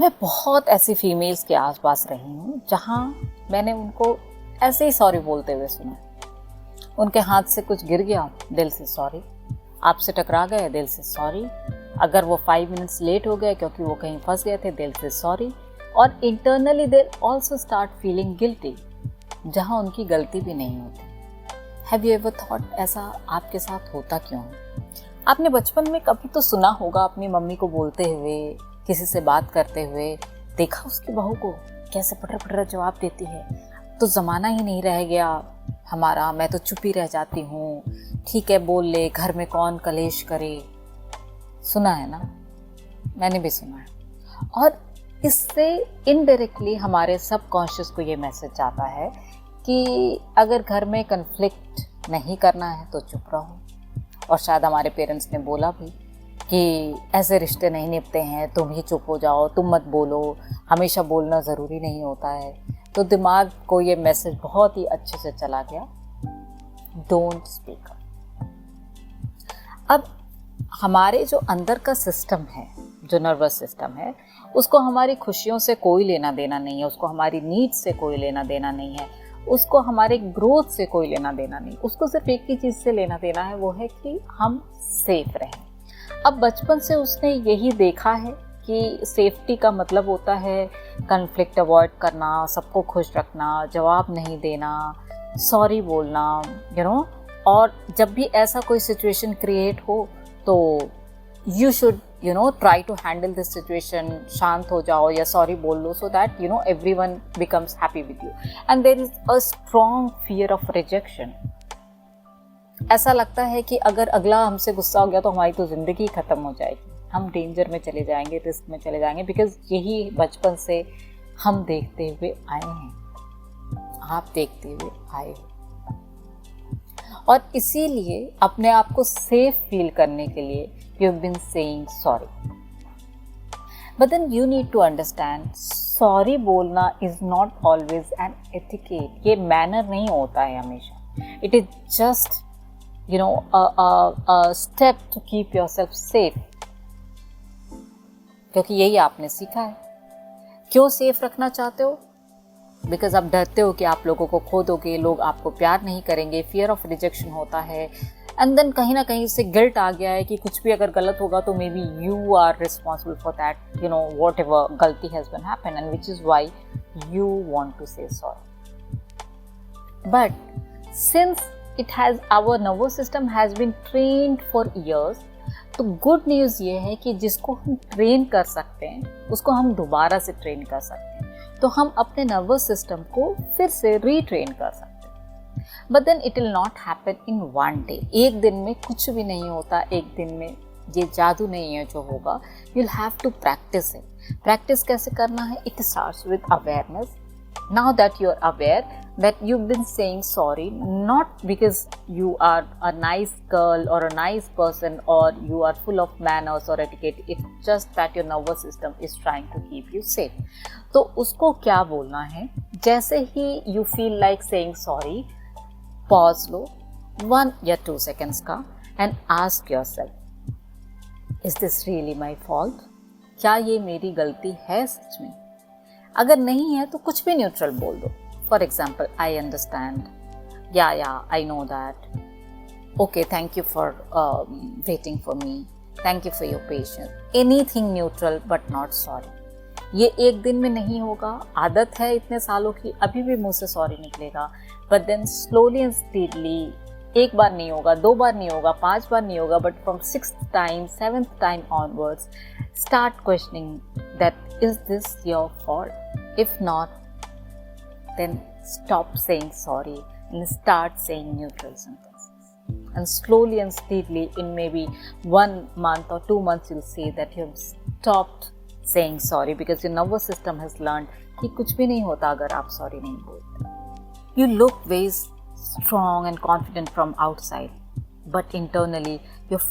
मैं बहुत ऐसी फीमेल्स के आसपास रही हूँ जहाँ मैंने उनको ऐसे ही सॉरी बोलते हुए सुना। उनके हाथ से कुछ गिर गया, दिल से सॉरी। आपसे टकरा गए, दिल से सॉरी। अगर वो 5 मिनट्स लेट हो गए क्योंकि वो कहीं फंस गए थे, दिल से सॉरी। और internally they also start feeling guilty, जहाँ उनकी गलती भी नहीं होती। हैव यू एवर थॉट ऐसा आपके साथ होता क्यों है? आपने बचपन में कभी तो सुना होगा अपनी मम्मी को बोलते हुए, किसी से बात करते हुए, देखा उसकी बहू को कैसे पटर पटर जवाब देती है, तो ज़माना ही नहीं रह गया हमारा, मैं तो चुप ही रह जाती हूँ, ठीक है बोल ले, घर में कौन कलेश करे। सुना है ना? मैंने भी सुना है। और इससे इनडायरेक्टली हमारे सबकॉन्शियस को ये मैसेज आता है कि अगर घर में कन्फ्लिक्ट नहीं करना है तो चुप रहो। और शायद हमारे पेरेंट्स ने बोला भी कि ऐसे रिश्ते नहीं निभते हैं, तुम ही चुप हो जाओ, तुम मत बोलो, हमेशा बोलना ज़रूरी नहीं होता है। तो दिमाग को ये मैसेज बहुत ही अच्छे से चला गया, डोंट स्पीक अप। अब हमारे जो अंदर का सिस्टम है, जो नर्वस सिस्टम है, उसको हमारी खुशियों से कोई लेना देना नहीं है, उसको हमारी नीड्स से कोई लेना देना नहीं है, उसको हमारे ग्रोथ से कोई लेना देना नहीं। उसको सिर्फ एक ही चीज़ से लेना देना है, वो है कि हम सेफ रहें। अब बचपन से उसने यही देखा है कि सेफ्टी का मतलब होता है कन्फ्लिक्ट अवॉइड करना, सबको खुश रखना, जवाब नहीं देना, सॉरी बोलना, और जब भी ऐसा कोई सिचुएशन क्रिएट हो तो you should try to handle this situation, शांत हो जाओ या सॉरी बोल लो, so that everyone becomes happy with you. And there is a strong fear of rejection. ऐसा लगता है कि अगर अगला हमसे गुस्सा हो गया तो हमारी तो ज़िंदगी ख़त्म हो जाएगी, हम डेंजर में चले जाएंगे, रिस्क में चले जाएंगे, बिकॉज यही बचपन से हम देखते हुए आए हैं, आप देखते हुए आए हो। और इसीलिए अपने आप को सेफ फील करने के लिए you have been saying sorry. But then you need to understand, sorry बोलना is not always an etiquette. ये मैनर नहीं होता है हमेशा। It is just a step to keep yourself safe, क्योंकि यही आपने सीखा है। क्यों सेफ रखना चाहते हो? बिकॉज आप डरते हो कि आप लोगों को खो दोगे, लोग आपको प्यार नहीं करेंगे, फियर ऑफ रिजेक्शन होता है। एंड देन कहीं ना कहीं से गिल्ट आ गया है कि कुछ भी अगर गलत होगा तो maybe you are responsible for that, whatever गलती has been happen, and which is why you want to say sorry. But since our nervous system has been trained for years, तो good news ये है कि जिसको हम train कर सकते हैं उसको हम दोबारा से ट्रेन कर सकते हैं। तो हम अपने नर्वस सिस्टम को फिर से रीट्रेन कर सकते हैं। But then it will not happen in one day. एक दिन में कुछ भी नहीं होता, एक दिन में ये जादू नहीं है जो होगा। You will have to practise it. Practice कैसे करना है? It starts with awareness. Now that you're aware that you've been saying sorry, not because you are a nice girl or a nice person or you are full of manners or etiquette, it's just that your nervous system is trying to keep you safe. तो उसको क्या बोलना है? जैसे ही you feel like saying sorry, pause लो 1 या 2 seconds का and ask yourself, is this really my fault? क्या ये मेरी गलती है सच में? अगर नहीं है तो कुछ भी न्यूट्रल बोल दो। फॉर एग्जाम्पल, आई अंडरस्टैंड, या I know that, okay, thank you for waiting for me, thank you for your patience, anything neutral but not sorry. ये एक दिन में नहीं होगा, आदत है इतने सालों की, अभी भी मुंह से सॉरी निकलेगा। But then slowly and speedily, एक बार नहीं होगा, 2 बार नहीं होगा, 5 बार नहीं होगा, but from 6th time, 7th time onwards, start questioning that, is this your fault? If not, then stop saying sorry and start saying neutral sentences. And slowly and steadily, in maybe 1 month or 2 months, you'll see that you've stopped saying sorry because your nervous system has learned कि कुछ भी नहीं होता अगर आप sorry नहीं बोलते। You look very strong and confident from outside, but internally you're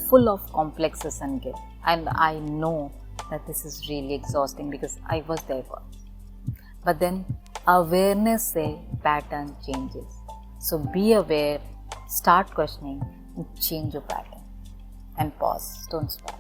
full of complexes and guilt. And I know that this is really exhausting because I was there once. But then awareness से pattern changes. So be aware, start questioning, and change your pattern. And pause, don't stop.